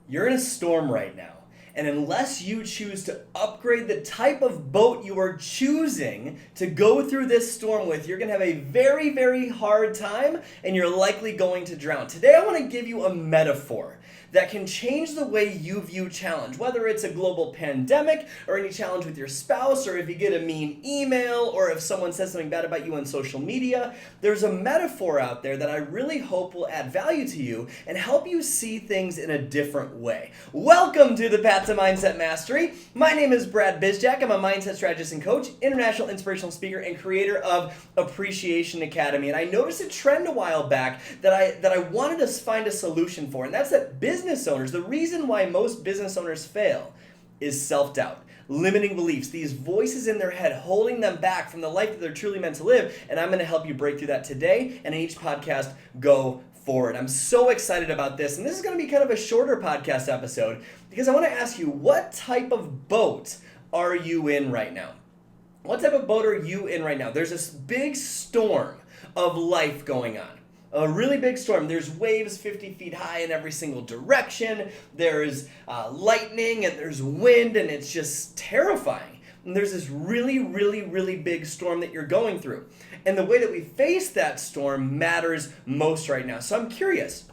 You're in a storm right now. And unless you choose to upgrade the type of boat you are choosing to go through this storm with, you're going to have a very, very hard time and you're likely going to drown. Today, I want to give you a metaphor that can change the way you view challenge, whether it's a global pandemic or any challenge with your spouse, or if you get a mean email, or if someone says something bad about you on social media. There's a metaphor out there that I really hope will add value to you and help you see things in a different way. Welcome to the Path to Mindset Mastery. My name is Brad Bizjack. I'm a mindset strategist and coach, international inspirational speaker, and creator of Appreciation Academy. And I noticed a trend a while back that I wanted to find a solution for, and that's that business owners, the reason why most business owners fail is self-doubt, limiting beliefs, these voices in their head holding them back from the life that they're truly meant to live. And I'm going to help you break through that today, and in each podcast, go forward. I'm so excited about this, and this is going to be kind of a shorter podcast episode because I want to ask you, what type of boat are you in right now? What type of boat are you in right now? There's this big storm of life going on. A really big storm. There's waves 50 feet high in every single direction. There's lightning and there's wind, and it's just terrifying. And there's this really, really, really big storm that you're going through. And the way that we face that storm matters most right now. So I'm curious,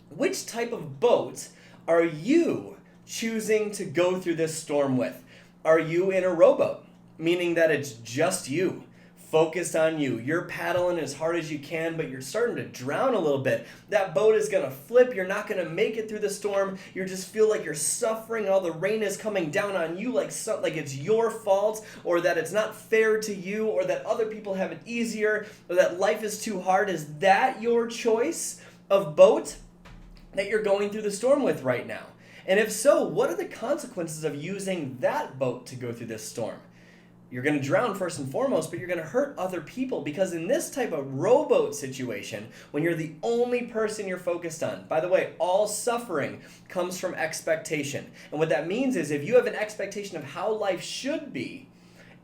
which type of boat are you choosing to go through this storm with? Are you in a rowboat, meaning that it's just you? Focused on you. You're paddling as hard as you can, but you're starting to drown a little bit. That boat is going to flip. You're not going to make it through the storm. You just feel like you're suffering and all the rain is coming down on you like it's your fault, or that it's not fair to you, or that other people have it easier, or that life is too hard. Is that your choice of boat that you're going through the storm with right now? And if so, what are the consequences of using that boat to go through this storm? You're going to drown first and foremost, but you're going to hurt other people, because in this type of rowboat situation, when you're the only person you're focused on, by the way, all suffering comes from expectation. And what that means is if you have an expectation of how life should be,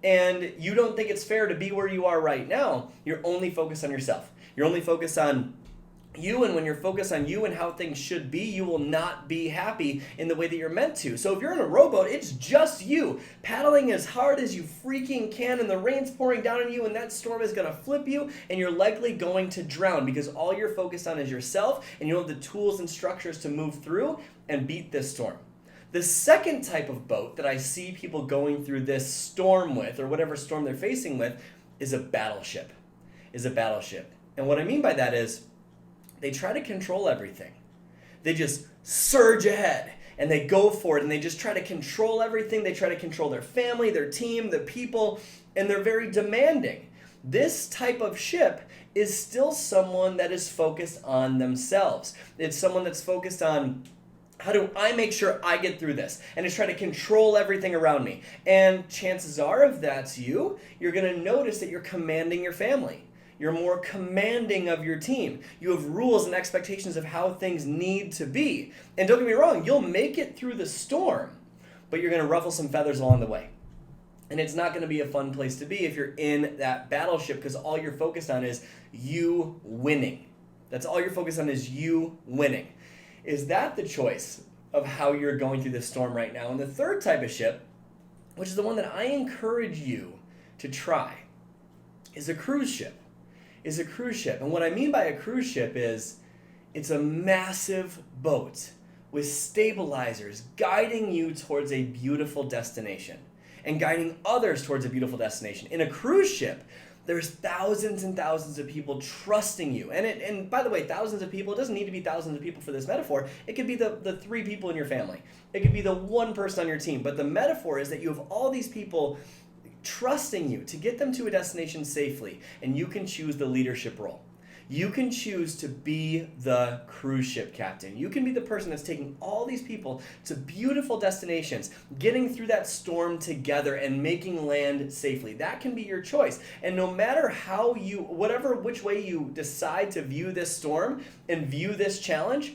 and you don't think it's fair to be where you are right now, you're only focused on yourself. You're only focused on you, and when you're focused on you and how things should be, you will not be happy in the way that you're meant to. So if you're in a rowboat, it's just you, paddling as hard as you freaking can, and the rain's pouring down on you, and that storm is going to flip you, and you're likely going to drown because all you're focused on is yourself, and you don't have the tools and structures to move through and beat this storm. The second type of boat that I see people going through this storm with, or whatever storm they're facing with, is a battleship. And what I mean by that is, they try to control everything. They just surge ahead and they go for it, and they just try to control everything. They try to control their family, their team, the people, and they're very demanding. This type of ship is still someone that is focused on themselves. It's someone that's focused on, how do I make sure I get through this? And it's trying to control everything around me. And chances are, if that's you, you're going to notice that you're commanding your family. You're more commanding of your team. You have rules and expectations of how things need to be. And don't get me wrong, you'll make it through the storm, but you're going to ruffle some feathers along the way. And it's not going to be a fun place to be if you're in that battleship, because all you're focused on is you winning. That's all you're focused on, is you winning. Is that the choice of how you're going through this storm right now? And the third type of ship, which is the one that I encourage you to try, is a cruise ship. And what I mean by a cruise ship is, it's a massive boat with stabilizers guiding you towards a beautiful destination and guiding others towards a beautiful destination. In a cruise ship, there's thousands and thousands of people trusting you. And by the way, thousands of people, it doesn't need to be thousands of people for this metaphor. It could be the 3 people in your family. It could be the 1 person on your team. But the metaphor is that you have all these people trusting you to get them to a destination safely, and you can choose the leadership role. You can choose to be the cruise ship captain. You can be the person that's taking all these people to beautiful destinations, getting through that storm together and making land safely. That can be your choice. And no matter how which way you decide to view this storm and view this challenge,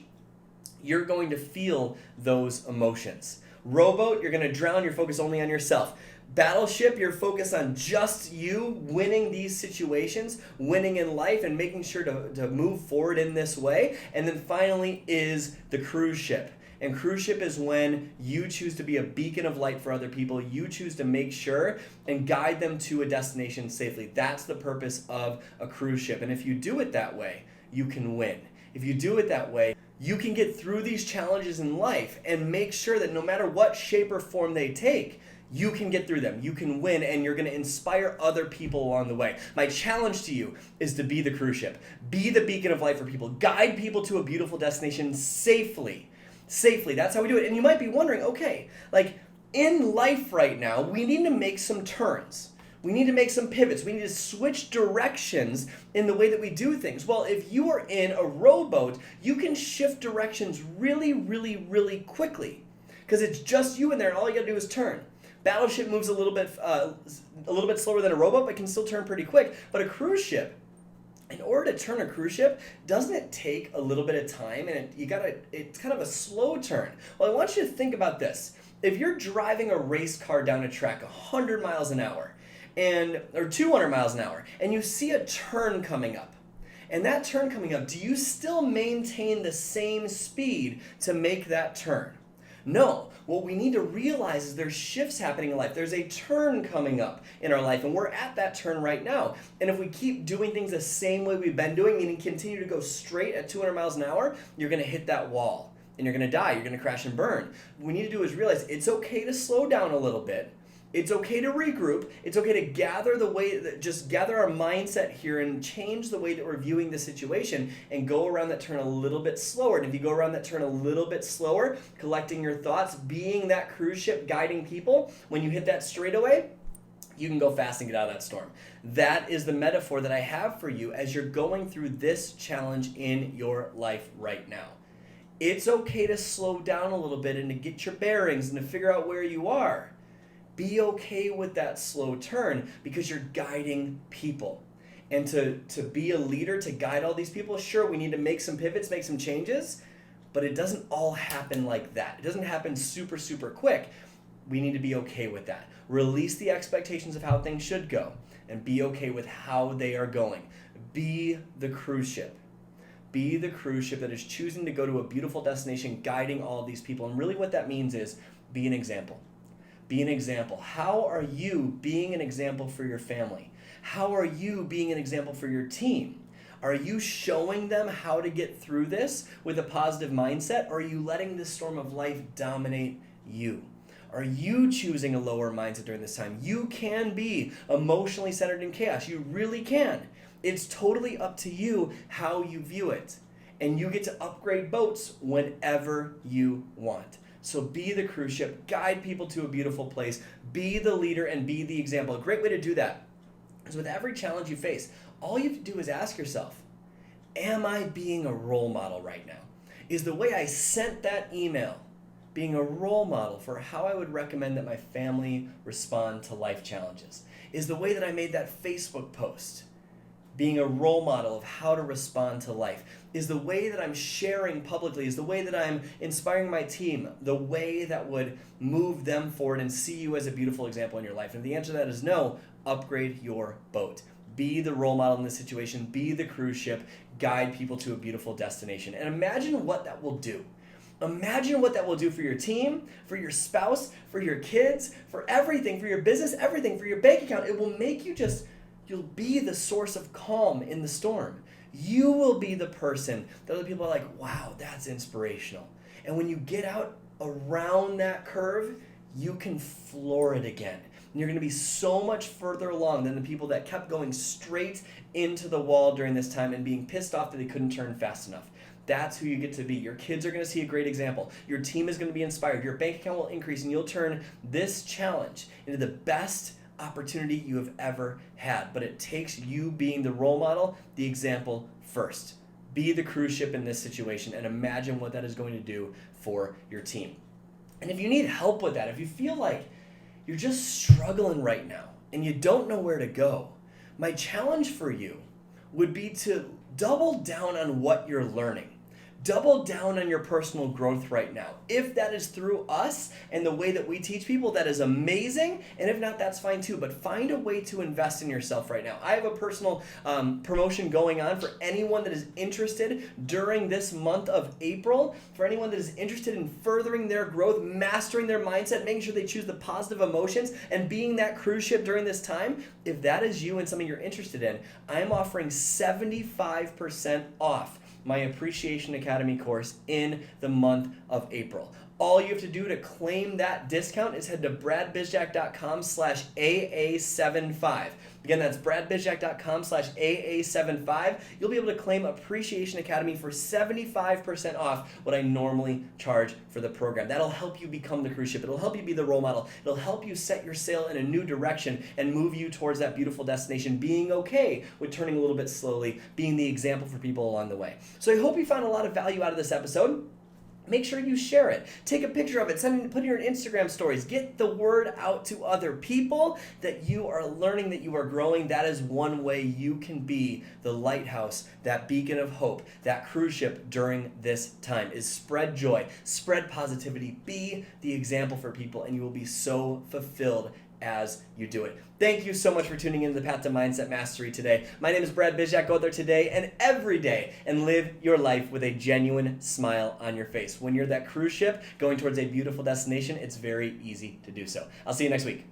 you're going to feel those emotions. Rowboat, you're going to drown, you're focused only on yourself. Battleship, you're focused on just you winning these situations, winning in life, and making sure to move forward in this way. And then finally is the cruise ship. And cruise ship is when you choose to be a beacon of light for other people. You choose to make sure and guide them to a destination safely. That's the purpose of a cruise ship. And if you do it that way, you can win. If you do it that way, you can get through these challenges in life and make sure that no matter what shape or form they take, you can get through them. You can win, and you're going to inspire other people along the way. My challenge to you is to be the cruise ship. Be the beacon of light for people. Guide people to a beautiful destination safely. Safely. That's how we do it. And you might be wondering, okay, like in life right now, we need to make some turns. We need to make some pivots. We need to switch directions in the way that we do things. Well, if you are in a rowboat, you can shift directions really, really, really quickly because it's just you in there, and all you got to do is turn. Battleship moves a little bit slower than a rowboat, but can still turn pretty quick. But a cruise ship, in order to turn a cruise ship, doesn't it take a little bit of time? And it's kind of a slow turn. Well, I want you to think about this. If you're driving a race car down a track 100 miles an hour, or 200 miles an hour, and you see a turn coming up, and that turn coming up, do you still maintain the same speed to make that turn? No. What we need to realize is there's shifts happening in life. There's a turn coming up in our life, and we're at that turn right now. And if we keep doing things the same way we've been doing and continue to go straight at 200 miles an hour, you're going to hit that wall, and you're going to die. You're going to crash and burn. What we need to do is realize it's okay to slow down a little bit. It's okay to regroup. It's okay to gather our mindset here and change the way that we're viewing the situation and go around that turn a little bit slower. And if you go around that turn a little bit slower, collecting your thoughts, being that cruise ship guiding people, when you hit that straightaway, you can go fast and get out of that storm. That is the metaphor that I have for you as you're going through this challenge in your life right now. It's okay to slow down a little bit and to get your bearings and to figure out where you are. Be okay with that slow turn because you're guiding people. And to be a leader, to guide all these people, sure, we need to make some pivots, make some changes, but it doesn't all happen like that. It doesn't happen super, super quick. We need to be okay with that. Release the expectations of how things should go and be okay with how they are going. Be the cruise ship. Be the cruise ship that is choosing to go to a beautiful destination, guiding all of these people. And really what that means is be an example. Be an example. How are you being an example for your family? How are you being an example for your team? Are you showing them how to get through this with a positive mindset, or are you letting this storm of life dominate you? Are you choosing a lower mindset during this time? You can be emotionally centered in chaos. You really can. It's totally up to you how you view it. And you get to upgrade boats whenever you want. So be the cruise ship, guide people to a beautiful place, be the leader and be the example. A great way to do that is with every challenge you face, all you have to do is ask yourself, am I being a role model right now? Is the way I sent that email being a role model for how I would recommend that my family respond to life challenges? Is the way that I made that Facebook post being a role model of how to respond to life? Is the way that I'm sharing publicly, is the way that I'm inspiring my team, the way that would move them forward and see you as a beautiful example in your life? And if the answer to that is no, upgrade your boat. Be the role model in this situation, be the cruise ship, guide people to a beautiful destination. And imagine what that will do. Imagine what that will do for your team, for your spouse, for your kids, for everything, for your business, everything, for your bank account. It will make you you'll be the source of calm in the storm. You will be the person that other people are like, wow, that's inspirational. And when you get out around that curve, you can floor it again. And you're going to be so much further along than the people that kept going straight into the wall during this time and being pissed off that they couldn't turn fast enough. That's who you get to be. Your kids are going to see a great example. Your team is going to be inspired. Your bank account will increase, and you'll turn this challenge into the best opportunity you have ever had. But it takes you being the role model, the example first. Be the cruise ship in this situation and imagine what that is going to do for your team. And if you need help with that, if you feel like you're just struggling right now and you don't know where to go, my challenge for you would be to double down on what you're learning. double down on your personal growth right now. If that is through us and the way that we teach people, that is amazing. And if not, that's fine too. But find a way to invest in yourself right now. I have a personal promotion going on for anyone that is interested during this month of April, for anyone that is interested in furthering their growth, mastering their mindset, making sure they choose the positive emotions, and being that cruise ship during this time. If that is you and something you're interested in, I am offering 75% off my Appreciation Academy course in the month of April. All you have to do to claim that discount is head to bradbizjak.com/AA75. Again, that's bradbizjak.com/AA75. You'll be able to claim Appreciation Academy for 75% off what I normally charge for the program. That'll help you become the cruise ship. It'll help you be the role model. It'll help you set your sail in a new direction and move you towards that beautiful destination, being okay with turning a little bit slowly, being the example for people along the way. So I hope you found a lot of value out of this episode. Make sure you share it. Take a picture of it. Put it in your Instagram stories. Get the word out to other people that you are learning, that you are growing. That is one way you can be the lighthouse, that beacon of hope, that cruise ship during this time, is spread joy, spread positivity, be the example for people, and you will be so fulfilled as you do it. Thank you so much for tuning into the Path to Mindset Mastery today. My name is Brad Bizjak. Go out there today and every day and live your life with a genuine smile on your face. When you're that cruise ship going towards a beautiful destination, it's very easy to do so. I'll see you next week.